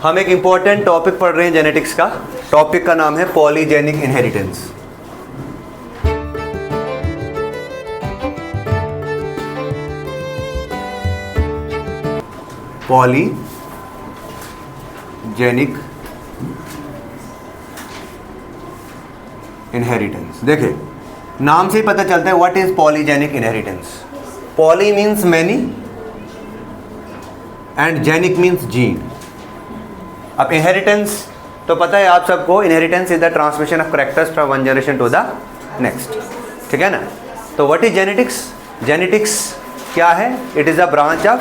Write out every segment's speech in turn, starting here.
हम एक important topic पढ़ रहे हैं जेनेटिक्स का। टॉपिक का नाम है पॉलीजेनिक इनहेरिटेंस। पॉलीजेनिक इनहेरिटेंस, देखिए नाम से ही पता चलता है what is polygenic inheritance. Poly means many and genic means gene. अब इनहेरिटेंस तो पता है आप सबको, inheritance is the transmission of characters from one generation to the next, ठीक है ना। तो व्हाट इज जेनेटिक्स? जेनेटिक्स क्या है? It is a branch of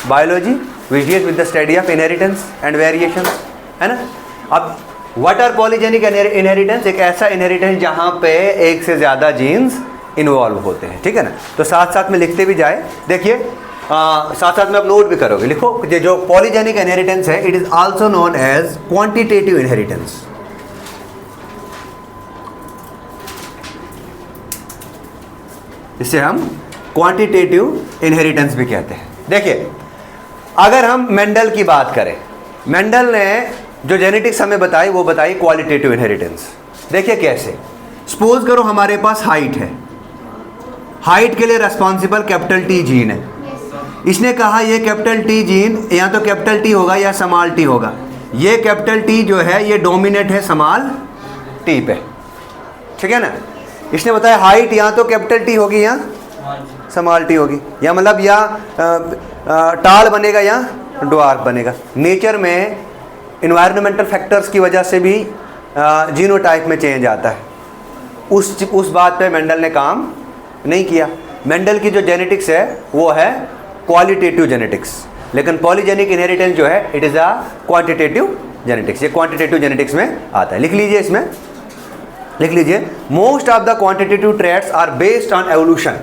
biology which deals with the study of inheritance and variation, है ना। अब what are polygenic inheritance? एक ऐसा इनहेरिटेंस जहाँ पे एक से ज़्यादा जीन्स इन्वॉल्व होते हैं, ठीक है ना। तो साथ साथ में लिखते भी जाए, देखिए साथ साथ में आप नोट भी करोगे, लिखो जो पॉलीजेनिक इनहेरिटेंस है, it is also known as quantitative inheritance. इसे हम क्वांटिटेटिव इनहेरिटेंस भी कहते हैं। देखिए अगर हम मेंडल की बात करें, मेंडल ने जो जेनेटिक्स हमें बताई वो बताई क्वालिटेटिव इनहेरिटेंस। देखिए कैसे, सपोज करो हमारे पास हाइट है, हाइट के लिए रेस्पॉन्सिबल कैपिटल टी जीन है। इसने कहा ये कैपिटल टी जीन या तो कैपिटल टी होगा या स्मॉल टी होगा। ये कैपिटल टी जो है ये डोमिनेट है स्मॉल टी पे, ठीक है ना। इसने बताया हाइट या तो कैपिटल टी होगी या स्मॉल टी होगी, या मतलब या टाल बनेगा या ड्वार्फ बनेगा। नेचर में इन्वायरमेंटल फैक्टर्स की वजह से भी जीनोटाइप में चेंज आता है। उस बात पे मेंडल ने काम नहीं किया। मेंडल की जो जेनेटिक्स है वो है क्वालिटेटिव जेनेटिक्स, लेकिन पॉलीजेनिक इनहेरिटेंस जो है it is a quantitative genetics. ये क्वांटिटेटिव जेनेटिक्स में आता है। लिख लीजिए, इसमें लिख लीजिए, most of the quantitative traits are based on evolution.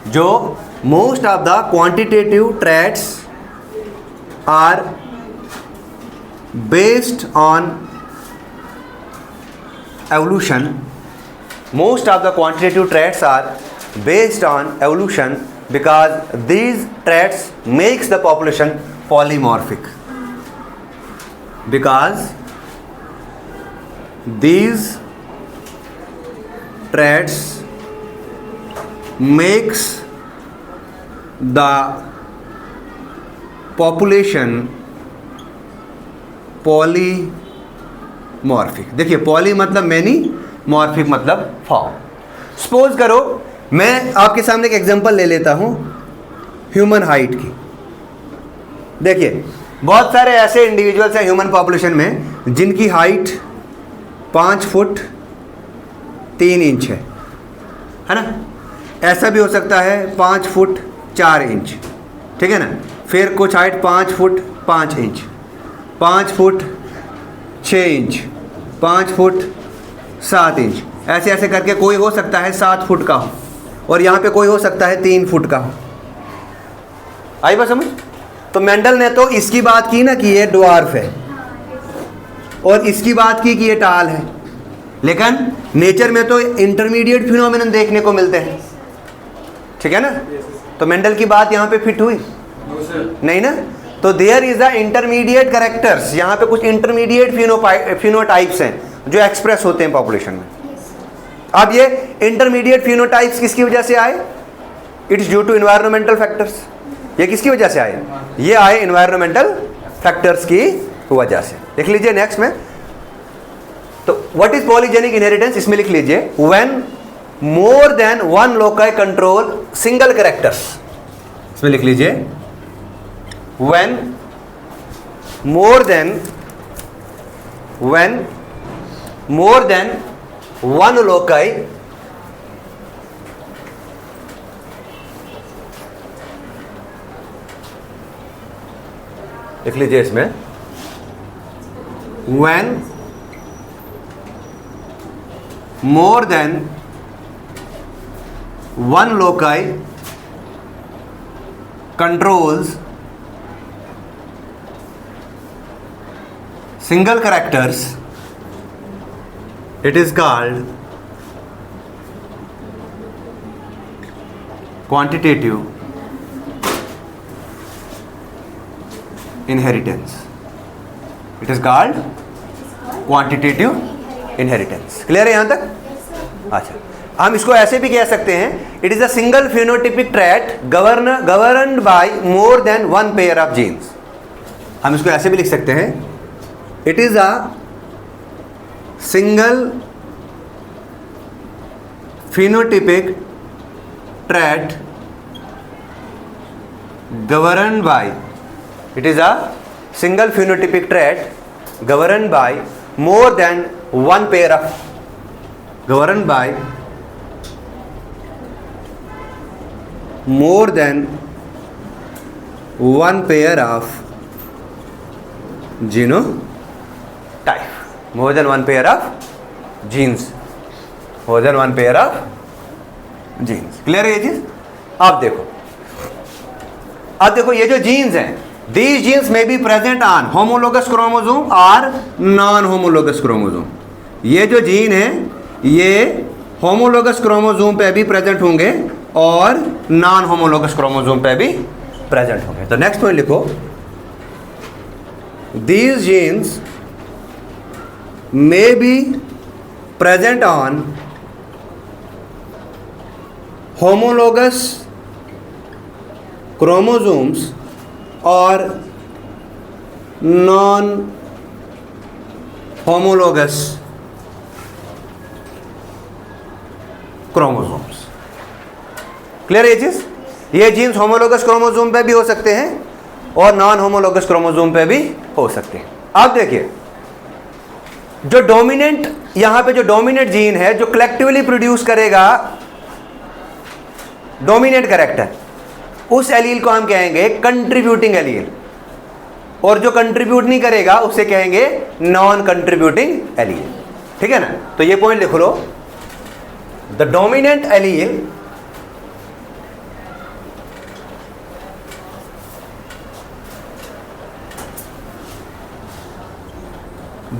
जो most of the quantitative traits are based on evolution, most of the quantitative traits are based on evolution because these traits makes the population polymorphic. Because these traits makes the population polymorphic. देखिए poly मतलब many, morphic मतलब form. Suppose करो मैं आपके सामने एक example ले लेता हूं ह्यूमन हाइट की। देखिए बहुत सारे ऐसे इंडिविजुअल्स हैं ह्यूमन पॉपुलेशन में जिनकी हाइट 5 फुट 3 इंच है ना। ऐसा भी हो सकता है 5 फुट 4 इंच, ठीक है ना। फिर कुछ height 5 foot 5 inch, 5 foot 6 inch, 5 foot 7 inch, ऐसे ऐसे करके कोई हो सकता है 7 फुट का हो, और यहाँ पे कोई हो सकता है 3 फुट का हो। आई बात समझ? तो मेंडल ने तो इसकी बात की ना कि ये ड्वार्फ है, और इसकी बात की कि ये टाल है, लेकिन नेचर में तो इंटरमीडिएट फिनोमिनन देखने को मिलते हैं, ठीक है ना। तो मेंडल की बात यहाँ पे फिट हुई नहीं ना। तो there is a intermediate characters, यहाँ पे कुछ इंटरमीडिएट फिनोटाइप्स हैं जो एक्सप्रेस होते हैं पॉपुलेशन में। अब ये इंटरमीडिएट फिनोटाइप्स किसकी वजह से आए? It is due to environmental factors. ये किसकी वजह से आए? ये आए एनवायरमेंटल फैक्टर्स की वजह से। लिख लीजिए नेक्स्ट में। तो व्हाट इज पॉलीजेनिक इनहेरिटेंस? इसमें लिख लीजिए when more than one loci control single characters. इसमें लिख लीजिए when more than one loci लिख लीजिए इसमें when more than one loci controls single characters, it is called quantitative inheritance. It is called quantitative inheritance. Clear है यहाँ तक? अच्छा, हम इसको ऐसे भी कह सकते हैं, it is a single phenotypic trait governed by more than one pair of genes. हम इसको ऐसे भी लिख सकते हैं, it is a single phenotypic trait governed by, it is a single phenotypic trait governed by more than one pair of, governed by more than one pair of genotype, more than one pair of genes, more than one pair of genes। Clear है ये चीज? अब देखो ये जो jeans हैं, these genes में be present on homologous chromosome और नॉन होमोलोगस क्रोमोसोम। ये जो जीन है ये होमोलोगस क्रोमोसोम पे भी प्रेजेंट होंगे और नॉन होमोलोगस क्रोमोसोम पे भी प्रेजेंट होंगे। तो नेक्स्ट पॉइंट लिखो, these genes may be present on homologous chromosomes और नॉन होमोलोगस क्रोमोसोम्स। क्लियर है ये चीज? ये जीन्स होमोलोगस क्रोमोसोम पे भी हो सकते हैं और नॉन होमोलोगस क्रोमोसोम पे भी हो सकते हैं। अब देखिए, जो डोमिनेंट यहां पे जो डोमिनेंट जीन है जो कलेक्टिवली प्रोड्यूस करेगा डोमिनेंट कैरेक्टर, उस एलील को हम कहेंगे कंट्रीब्यूटिंग एलील, और जो कंट्रीब्यूट नहीं करेगा उसे कहेंगे नॉन कंट्रीब्यूटिंग एलील। ठीक है ना? तो ये पॉइंट लिख लो, the dominant allele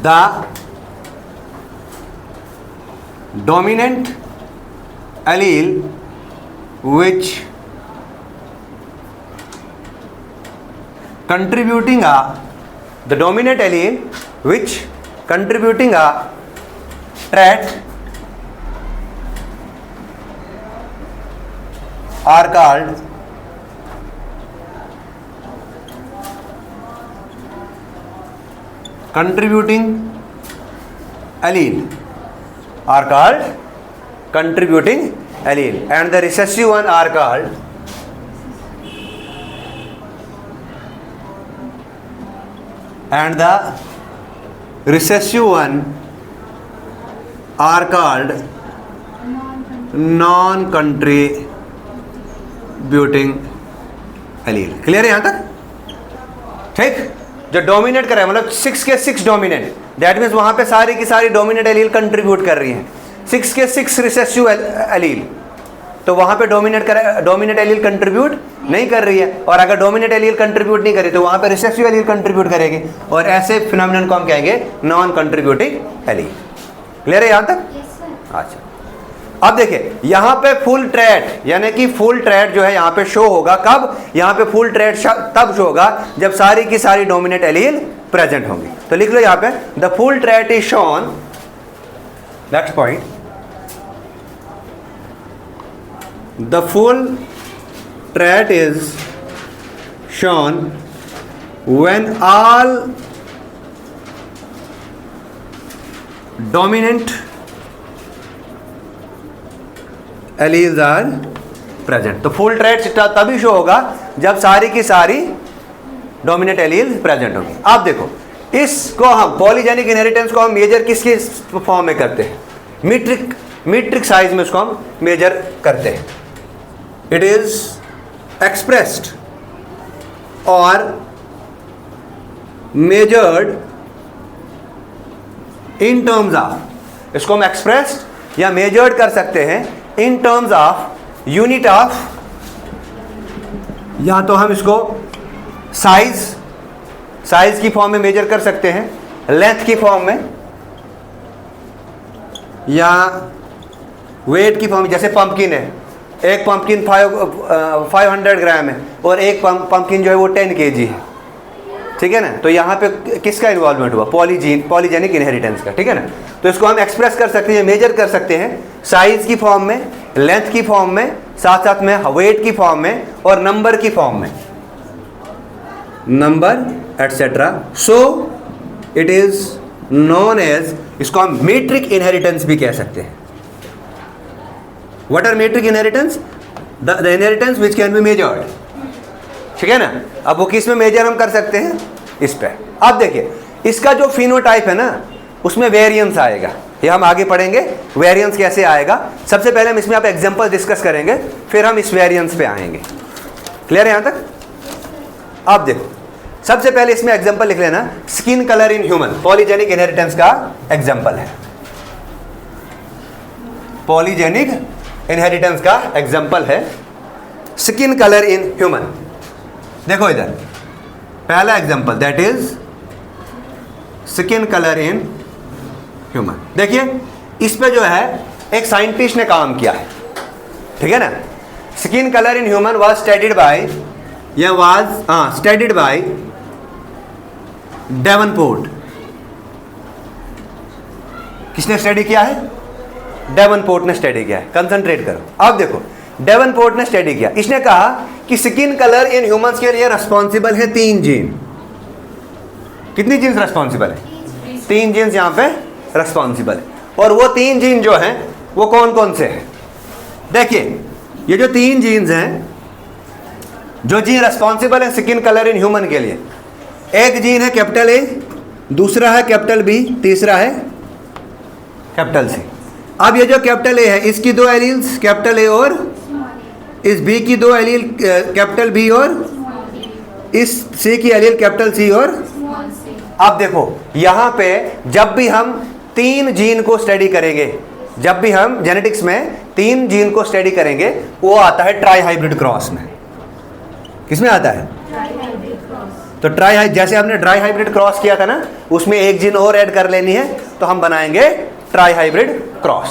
the dominant allele which contributing a, the dominant allele which contributing a trait are called contributing allele, are called contributing allele, and the recessive one are called non contributing allele। Clear है यहां तक? ठीक, जो dominate कर रहा है मतलब 6 के 6 डोमिनेंट, दैट मीन्स वहां पे सारी की सारी डोमिनेंट एलील कंट्रीब्यूट कर रही हैं। 6 के 6 रिसेसिव एलील, तो वहां पे डोमिनेंट एलील कंट्रीब्यूट नहीं कर रही है, और अगर डोमिनेंट एलील कंट्रीब्यूट नहीं करे तो वहां पे रिसेसिव एलील कंट्रीब्यूट करेगी, और ऐसे फिनोमिनन को हम कहेंगे नॉन कंट्रीब्यूटिंग एलील। क्लियर है यहां तक? अच्छा, अब देखिए यहां पे फुल ट्रेट, यानी कि फुल ट्रेट जो है यहां पे शो होगा कब? यहां पे फुल ट्रेट तब शो होगा जब सारी की सारी डोमिनेंट एलील प्रेजेंट होंगी। तो लिख लो यहां पे, the full trait is shown, next point, the full trait is shown when all dominant alleles are present। तो फुल ट्रेट तभी शो होगा जब सारी की सारी डोमिनेंट एलील प्रेजेंट होगी। अब देखो, इसको हम पॉलीजेनिक इनहेरिटेंस को हम मेजर किसके फॉर्म में करते हैं? मीट्रिक साइज में इसको हम मेजर करते हैं। इट इज एक्सप्रेस्ड और मेजर्ड इन टर्म्स ऑफ, इसको हम एक्सप्रेस्ड या मेजर्ड कर सकते हैं in terms of unit of, या तो हम इसको साइज की फॉर्म में मेजर कर सकते हैं, लेंथ की फॉर्म में, या वेट की फॉर्म। जैसे पंपकिन है, एक पंपकिन 500 ग्राम है और एक पंपकिन जो है वो 10 kg है। ठीक है ना। तो यहाँ पे किसका इन्वॉल्वमेंट हुआ, पॉलीजेनिक इनहेरिटेंस का, ठीक है ना। तो इसको हम एक्सप्रेस कर सकते हैं, मेजर कर सकते हैं साइज की फॉर्म में, लेंथ की फॉर्म में, साथ साथ में वेट की फॉर्म में और नंबर की फॉर्म में, number etcetera. So it is known as, इसको हम मीट्रिक इनहेरिटेंस भी कह सकते हैं। What are metric inheritance? The inheritance which can be measured, ठीक है ना। अब वो किस में मेजर हम कर सकते हैं, इस पे। अब देखिए इसका जो फिनोटाइप है ना उसमें वेरिएंस आएगा, ये हम आगे पढ़ेंगे वेरिएंस कैसे आएगा। सबसे पहले हम इसमें आप एग्जांपल डिस्कस करेंगे, फिर हम इस वेरिएंस पे आएंगे। क्लियर है यहां तक? अब देखो सबसे पहले इसमें एग्जांपल लिख लेना, skin colour in human, polygenic inheritance का एग्जांपल है, पॉलीजेनिक इनहेरिटेंस का एग्जांपल है स्किन कलर इन ह्यूमन। देखो इधर पहला example, that is skin colour in human. देखिए इस पे जो है एक साइंटिस्ट ने काम किया है, ठीक है ना। Skin colour in human was studied by, या वाज स्टडीड बाय डेवनपोर्ट। किसने स्टडी किया है? डेवनपोर्ट ने स्टडी किया है। कंसंट्रेट करो। अब देखो डेवनपोर्ट ने स्टडी किया, इसने कहा कि स्किन कलर इन ह्यूमंस के लिए रिस्पॉन्सिबल है 3 जीन। कितनी जीन्स रिस्पॉन्सिबल है? 3 जीन्स यहां पे रिस्पॉन्सिबल है। और वो 3 जीन जो हैं वो कौन कौन से हैं? देखिए ये जो 3 जीन्स हैं, जो जीन रिस्पॉन्सिबल है स्किन कलर इन ह्यूमन के लिए, एक जीन है कैपिटल ए, दूसरा है कैपिटल बी, तीसरा है कैपिटल सी। अब ये जो कैपिटल ए है इसकी 2 एलील्स कैपिटल ए और इस बी की 2 एलील कैपिटल बी और इस सी की एलील कैपिटल सी और। अब देखो यहां पे जब भी हम 3 जीन को स्टडी करेंगे, जब भी हम जेनेटिक्स में 3 जीन को स्टडी करेंगे, वो आता है ट्राई हाइब्रिड क्रॉस में। किसमें आता है? तो ट्राई, जैसे हमने ड्राई हाइब्रिड क्रॉस किया था ना, उसमें एक जीन और ऐड कर लेनी है तो हम बनाएंगे ट्राई हाइब्रिड क्रॉस।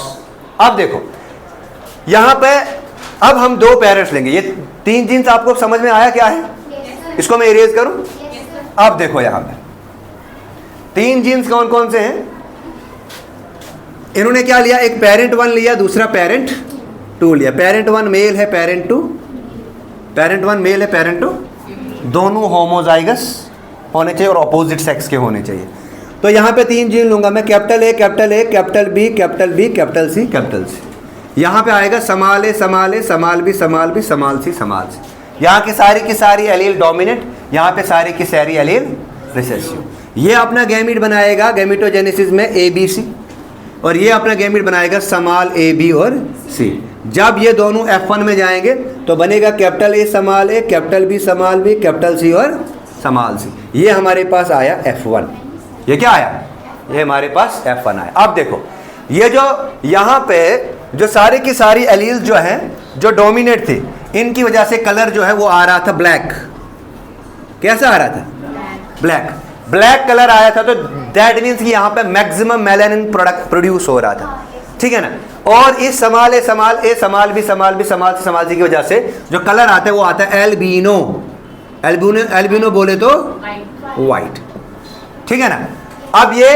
अब देखो यहां पे अब हम 2 पेरेंट्स लेंगे। ये 3 जीन्स आपको समझ में आया क्या है? इसको मैं इरेज करूं। अब देखो यहां पे 3 जीन्स कौन कौन से हैं? इन्होंने क्या लिया, एक पेरेंट 1 लिया, दूसरा पेरेंट 2 लिया। पेरेंट 1 मेल है, पेरेंट 2 मेल है, पेरेंट 2 दोनों होमोजाइगस होने चाहिए और अपोजिट सेक्स के होने चाहिए। तो यहाँ पे 3 जीन लूंगा मैं, capital A, capital A, capital B, capital B, capital C, capital C. यहाँ पे आएगा समाल ए, समाल ए, समाल बी, समाल बी, समाल सी, समाल सी। यहाँ की सारी एलील डोमिनेंट, यहाँ पे सारी की सारी एलील रिसेसिव। ये अपना गैमीट बनाएगा गैमीटोजेनेसिस में ए बी सी, और ये अपना गैमीट बनाएगा समाल ए बी और सी। जब ये दोनों F1 में जाएंगे तो बनेगा कैपिटल ए समाल ए, कैपिटल बी समाल बी, कैपिटल सी और समाल सी। ये हमारे पास आया F1। ये क्या आया? ये हमारे पास F1 आया। अब देखो ये जो यहाँ पे जो सारी की सारी एलील जो हैं जो डोमिनेट थी, इनकी वजह से कलर जो है वो आ रहा था ब्लैक। कैसा आ रहा था? ब्लैक। ब्लैक कलर आया था, तो दैट मीन्स कि यहाँ पे मैक्सिमम मेलानिन प्रोडक्ट प्रोड्यूस हो रहा था, ठीक है ना। और इस समाल ए, समाल ए, समाल बी, समाल बी, समाल सी, समाल सी की वजह से जो कलर आता है वो आता है एल्बिनो। एल्बिनो बोले तो वाइट, ठीक है ना। अब ये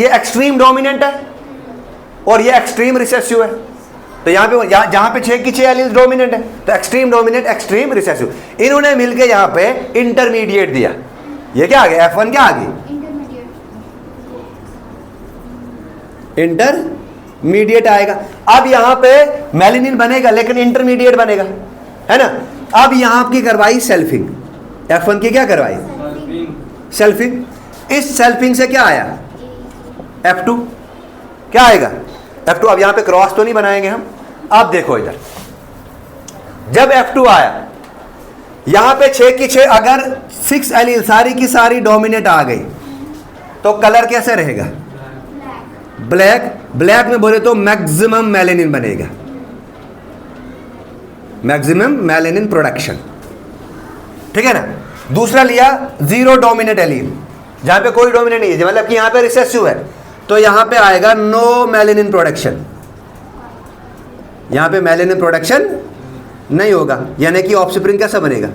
एक्सट्रीम डोमिनेंट है और ये एक्सट्रीम रिसेसिव है। तो यहाँ पे जहाँ पे 6 की 6 एलील्स डोमिनेंट है, तो एक्सट्रीम डोमिनेंट, एक्सट्रीम रिसेसिव, इन्होंने मिलके यहाँ पे इंटरमीडिएट दिया। ये क्या आ गया? F1 क्या आ गई? इंटरमीडिएट आएगा। अब यहाँ पे मेलानिन बनेगा लेकिन इंटरमीडिएट बनेगा, है ना। अब यहाँ आपकी करवाई सेल्फिंग, F1 की क्या करवाई? सेल्फिंग। इस सेल्फिंग से क्या आया? F2। क्या आएगा? F2। अब यहाँ पे क्रॉस तो नहीं बनाएंगे हम। अब देखो इधर जब F2 आया, यहाँ पे 6 की 6 अगर 6 एलील सारी की सारी डोमिनेट आ गई तो कलर कैसे रहेगा? ब्लैक। ब्लैक में बोले तो मैक्सिमम मेलानिन बनेगा, मैक्सिमम मेलानिन प्रोडक्शन, ठीक है ना। दूसरा लिया 0 डोमिनेट एलील, जहां पे कोई डोमिनेट नहीं है, मतलब कि यहां पे रिसेसिव है, तो यहां पे आएगा नो मेलानिन प्रोडक्शन। यहां पे मेलानिन प्रोडक्शन नहीं होगा, यानी कि ऑफस्प्रिंग कैसा बनेगा?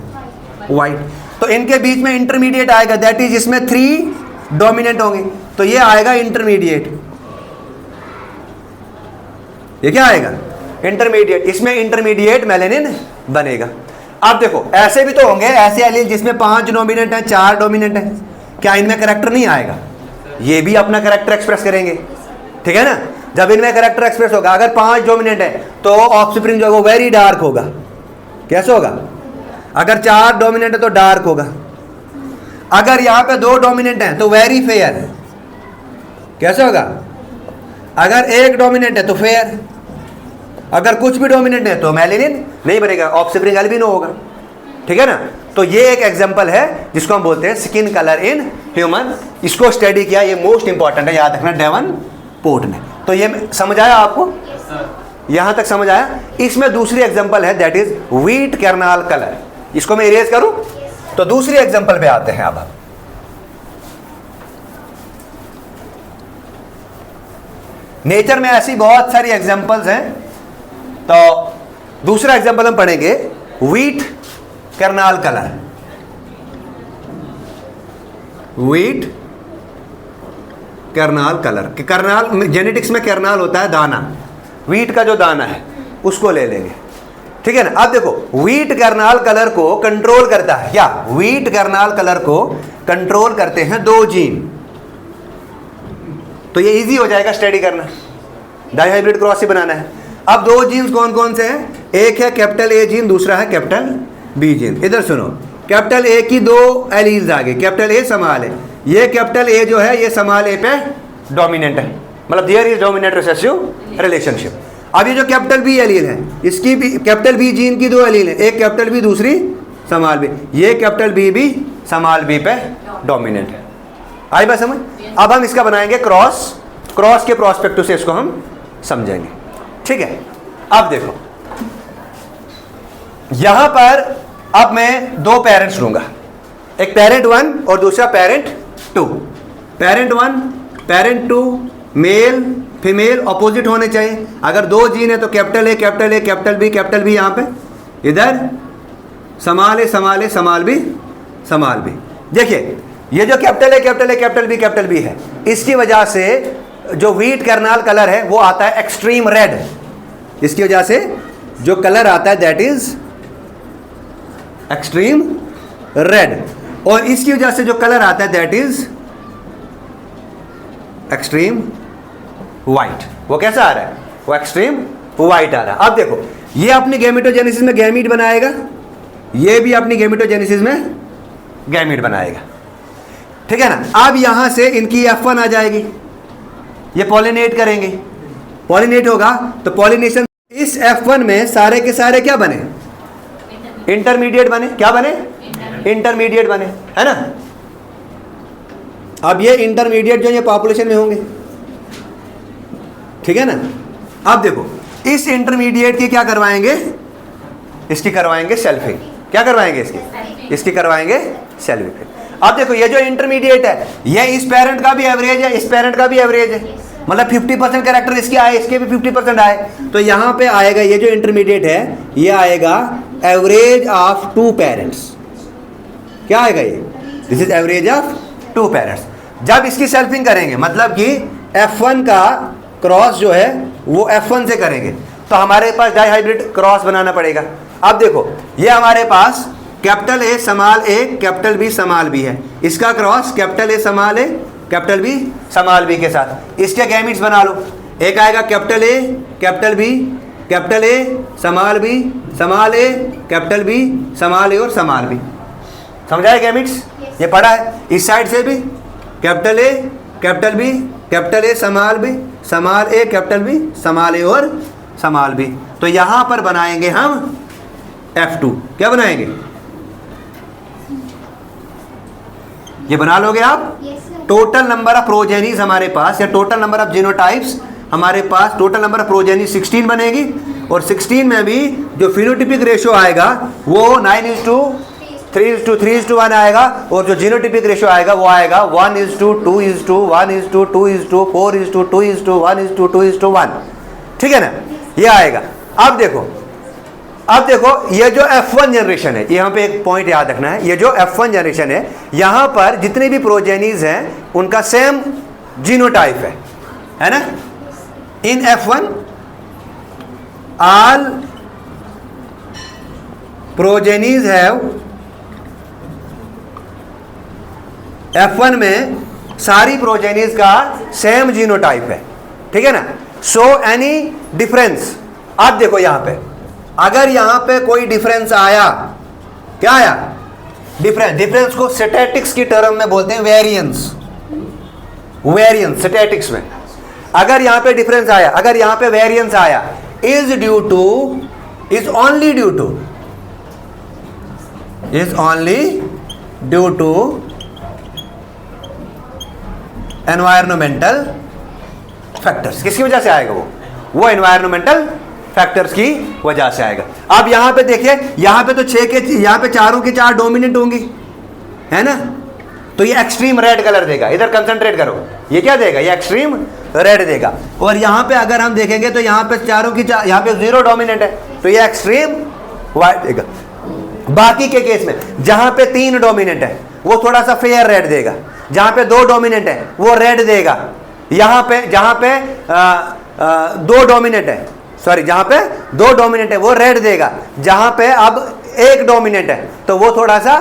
वाइट। तो इनके बीच में इंटरमीडिएट आएगा, दैट इज इसमें 3 डोमिनेंट होंगे, तो ये आएगा इंटरमीडिएट। ये क्या आएगा? इंटरमीडिएट। इसमें इंटरमीडिएट मेलेनिन बनेगा। अब देखो ऐसे भी तो होंगे, ऐसे एलील जिसमें 5 डोमिनेंट है, 4 डोमिनेंट है, क्या इनमें कैरेक्टर नहीं आएगा? ये भी अपना कैरेक्टर एक्सप्रेस करेंगे, ठीक है ना। जब इनमें कैरेक्टर एक्सप्रेस होगा, अगर 5 डोमिनेंट है तो ऑफस्प्रिंग जो है वो वेरी डार्क होगा। कैसे होगा? अगर 4 डोमिनेंट है तो डार्क होगा। अगर यहां पे 2 डोमिनेंट है तो वेरी फेयर है। कैसे होगा? अगर 1 डोमिनेंट है तो फेयर, अगर कुछ भी डोमिनेंट है तो मेलेनिन नहीं बनेगा, ऑफस्प्रिंग अल्बिनो होगा, ठीक है ना। तो ये एक एग्जांपल है जिसको हम बोलते हैं स्किन कलर इन ह्यूमन। इसको स्टडी किया, ये मोस्ट इंपॉर्टेंट है, याद रखना डेवनपोर्ट ने। तो ये समझ आया आपको? यहां तक समझ आया? इसमें दूसरी एग्जांपल है that is wheat kernel colour. इसको मैं इरेज करूं तो दूसरी एग्जांपल पे आते हैं। अब नेचर में ऐसी बहुत सारी एग्जांपल्स हैं, तो दूसरा एग्जांपल हम पढ़ेंगे wheat kernel colour. Wheat kernel colour, kernel genetics में कैरनाल होता है दाना, व्हीट का जो दाना है उसको ले लेंगे, ठीक है ना। अब देखो व्हीट कैरनाल कलर को कंट्रोल करता है क्या? व्हीट कैरनाल कलर को कंट्रोल करते हैं 2 जीन। तो ये इजी हो जाएगा स्टडी करना, डाइहाइब्रिड क्रॉस ही बनाना है। अब 2 जीन्स कौन कौन से हैं? एक है कैपिटल ए जीन, दूसरा है कैपिटल बी जीन। इधर सुनो, कैपिटल ए की 2 एलील्स आ गए, कैपिटल ए स्मॉल ए। ये कैपिटल ए जो है ये स्मॉल ए पे डोमिनेंट है, मतलब there is dominant recessive relationship. अब ये जो कैपिटल बी एलील है, इसकी भी कैपिटल बी जीन की 2 एलील है, एक कैपिटल बी दूसरी स्मॉल बी। ये कैपिटल बी भी स्मॉल बी पे डोमिनेंट है। आई बात समझ? अब हम इसका बनाएंगे क्रॉस, क्रॉस के प्रोस्पेक्टिव से इसको हम समझेंगे, ठीक है। अब देखो यहां पर अब मैं 2 पेरेंट्स लूंगा, एक पेरेंट 1 और दूसरा parent 2। Parent 1 parent 2 male female opposite होने चाहिए। अगर 2 जीन है तो capital A capital A capital B यहां पे, इधर small A small A small B. देखिए ये जो कैपिटल ए कैपिटल बी है, इसकी वजह से जो व्हीट कैरनाल कलर है वो आता है एक्सट्रीम रेड। इसकी वजह से जो कलर आता है दैट इज एक्सट्रीम रेड, और इसकी वजह से जो कलर आता है दैट इज एक्सट्रीम व्हाइट। वो कैसा आ रहा है? वो एक्सट्रीम व्हाइट आ रहा है। अब देखो ये अपनी गैमेटोजेनेसिस में गैमीट बनाएगा, ये भी अपनी गैमेटोजेनेसिस में गैमीट बनाएगा, ठीक है ना। अब यहां से इनकी F1 आ जाएगी, ये पॉलिनेट करेंगे, पॉलिनेट होगा तो पॉलिनेशन, इस F1 में सारे के सारे क्या बने? इंटरमीडिएट बने। क्या बने? इंटरमीडिएट बने, है ना। अब ये इंटरमीडिएट जो ये पॉपुलेशन में होंगे, ठीक है ना। अब देखो इस इंटरमीडिएट की क्या करवाएंगे? इसकी करवाएंगे सेल्फिंग। क्या करवाएंगे? इसकी करवाएंगे सेल्फिंग। अब देखो ये जो इंटरमीडिएट है ये इस पेरेंट का भी एवरेज है, इस पेरेंट का भी एवरेज है, मतलब 50% कैरेक्टर इसके आए, इसके भी 50% आए। तो यहां पे आएगा ये जो इंटरमीडिएट है ये आएगा एवरेज ऑफ 2 पेरेंट्स। क्या आएगा ये? This is average of 2 parents. जब इसकी सेल्फिंग करेंगे मतलब कि F1 का क्रॉस जो है वो F1 से करेंगे तो हमारे पास डाइहाइब्रिड क्रॉस बनाना पड़ेगा। अब देखो ये हमारे पास capital A small A capital B small B है, इसका cross capital A small A capital B small B के साथ। इसके गैमीट्स बना लो, एक आएगा capital A capital B capital A small B small A capital B small A और स्मॉल बी। समझाए गैमीट्स? ये पढ़ा है। इस साइड से भी capital A capital B capital A small A capital B small A और स्मॉल बी। तो यहां पर बनाएंगे हम F2। क्या बनाएंगे? ये बना लोगे आप? टोटल नंबर ऑफ प्रोजेनीज हमारे पास या टोटल नंबर ऑफ जीनोटाइप्स हमारे पास, टोटल नंबर ऑफ प्रोजेनी 16 बनेगी, और 16 में भी जो फिनोटिपिक रेशियो आएगा वो 9:3:1 आएगा, और जो जीनोटिपिक रेशियो आएगा वो आएगा 1:2:1:2:4:2:1:2:1, ठीक है ना। ये आएगा। अब देखो अब देखो ये जो F1 जनरेशन है, यहाँ पे एक पॉइंट याद रखना है, ये जो F1 जनरेशन है यहाँ पर जितने भी प्रोजेनीज हैं उनका सेम जीनोटाइप है ना। इन F1 all progenies have, F1 में सारी प्रोजेनीज का सेम जीनोटाइप है, ठीक है ना। सो एनी डिफरेंस, आप देखो यहां पे अगर यहां पे कोई डिफरेंस आया, क्या आया डिफरेंस को स्टैटिक्स की टर्म में बोलते हैं वेरिएंस। स्टैटिक्स में अगर यहां पे डिफरेंस आया, अगर यहां पे वेरिएंस आया, is only due to environmental factors. किसकी वजह से आएगा वो एनवायरमेंटल फैक्टर्स की वजह से आएगा। अब यहां पे देखिए, यहां पे तो यहां पे चारों की चार डोमिनेंट होंगी, है ना, तो ये एक्सट्रीम रेड कलर देगा। इधर कंसंट्रेट करो, ये क्या देगा, ये एक्सट्रीम रेड देगा। और यहां पे अगर हम देखेंगे तो यहां पे चारों की यहां पे 0 डोमिनेंट है, तो ये एक्सट्रीम व्हाइट देगा। बाकी के केस में जहां पे 3 डोमिनेंट है वो थोड़ा सा फेयर रेड देगा, जहां पे 2 डोमिनेंट है वो रेड देगा, यहां पे जहां पे 2 डोमिनेंट है, सॉरी जहां पे 2 डोमिनेंट है वो रेड देगा, जहां पे अब 1 डोमिनेंट है तो वो थोड़ा सा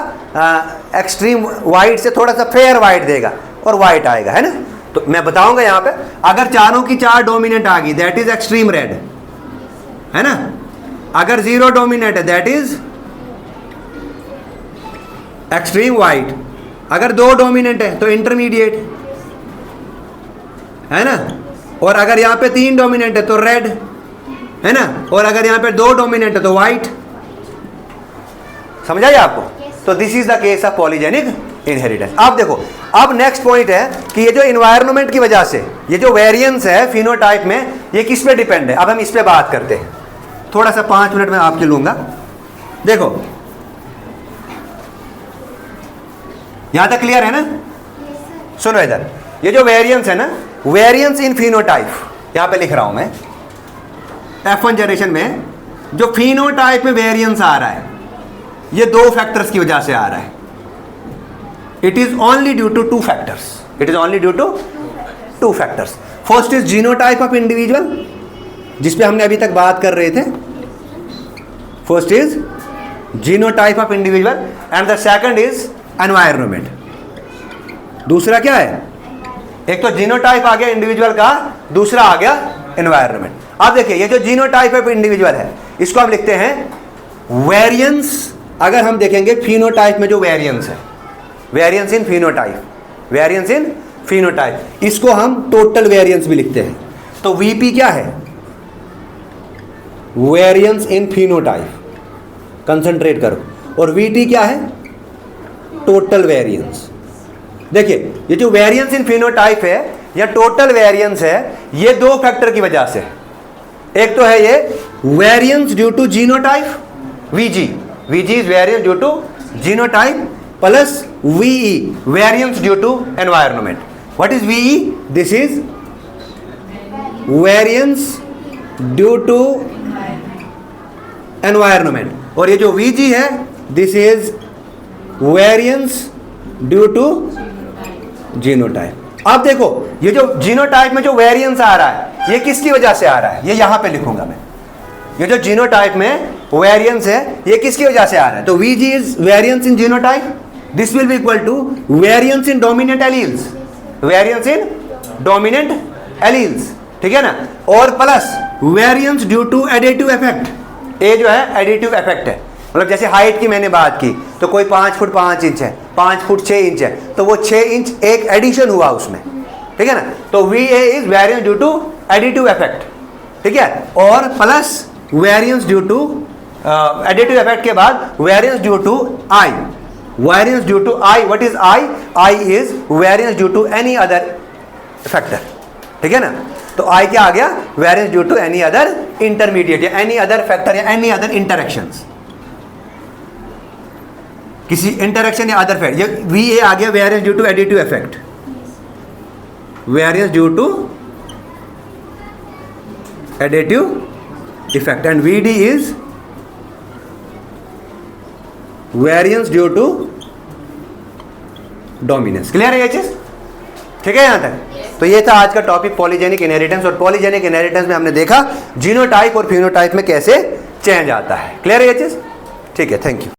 एक्सट्रीम वाइट से थोड़ा सा फेयर वाइट देगा और वाइट आएगा, है ना। तो मैं बताऊंगा यहां पे अगर चारों की 4 डोमिनेंट आ गई दैट इज एक्सट्रीम रेड, है ना। अगर 0 डोमिनेंट है दैट इज एक्सट्रीम वाइट, अगर 2 डोमिनेंट है तो इंटरमीडिएट, है ना। और अगर यहां पे 3 डोमिनेंट है तो रेड, है ना। और अगर यहां पे 2 डोमिनेंट है तो व्हाइट। समझ आइए आपको। तो this is the case of polygenic inheritance. अब देखो, अब नेक्स्ट पॉइंट है कि ये जो इन्वायरमेंट की वजह से ये जो वेरिएंस है फिनोटाइप में, ये किस पे डिपेंड है। अब हम इस पे बात करते हैं, थोड़ा सा 5 मिनट में आपके लूंगा। देखो यहां तक क्लियर है ना। सुनो इधर, ये जो वेरिएंस है ना, वेरिएंस इन फिनोटाइप, यहां पे लिख रहा हूं मैं, F1 जनरेशन में जो फिनोटाइप में वेरिएंस आ रहा है ये 2 फैक्टर्स की वजह से आ रहा है। It is only due to 2 factors. First is genotype of individual, जिस पे हमने अभी तक बात कर रहे थे। First is genotype of individual and the second is environment. दूसरा क्या है, एक तो जीनोटाइप आ गया इंडिविजुअल का, दूसरा आ गया एनवायरनमेंट। अब देखिए ये जो जीनोटाइप ऑफ इंडिविजुअल है इसको हम लिखते हैं वेरिएंस। अगर हम देखेंगे फिनोटाइप में जो वेरिएंस है, वेरिएंस इन फिनोटाइप, इसको हम टोटल वेरिएंस भी लिखते हैं। तो वीपी क्या है, वेरिएंस इन फिनोटाइप, कंसंट्रेट करो। और वीटी क्या है, टोटल वेरिएंस। देखिए ये जो वेरिएंस इन फिनोटाइप है या टोटल वेरिएंस है, ये 2 फैक्टर की वजह से। एक तो है ये variance due to genotype, VG is variance due to genotype, plus VE variance due to environment. What is VE, this is variance due to environment. और ये जो वीजी है this is variance due to genotype. अब देखो ये जो genotype में जो वेरिएंस आ रहा है ये किसकी वजह से आ रहा है, ये यहां पे लिखूंगा मैं। ये जो जीनोटाइप में वेरिएंस है ये किसकी वजह से आ रहा है, तो VG is variance in genotype, this will be equal to variance in dominant alleles, ठीक है ना। और plus variance due to additive effect. ये जो है एडिटिव इफेक्ट है, मतलब जैसे हाइट की मैंने बात की तो कोई 5 फुट 5 इंच है, 5 फुट 6 इंच है, तो वो 6 इंच एक एडिशन हुआ उसमें, ठीक है ना। तो V A is variance due to additive effect, ठीक है। और plus variance due to additive effect के बाद variance due to I, variance due to I. What is I, I is variance due to any other factor, ठीक है ना। तो I क्या आ गया, variance due to any other intermediate या एनी अदर फैक्टर या एनी अदर इंटरेक्शंस, किसी इंटरेक्शन या अदर फैक्टर। ये वी ए आ गया variance due to additive effect, variance due to additive effect, and V D is variance due to dominance. Clear है ये चीज? ठीक है यहां तक? तो ये था आज का टॉपिक पॉलीजेनिक इनहेरिटेंस। और पॉलीजेनिक इनहेरिटेंस में हमने देखा जीनोटाइप और फिनोटाइप में कैसे चेंज आता है। क्लियर है ये चीज? ठीक है, थैंक यू।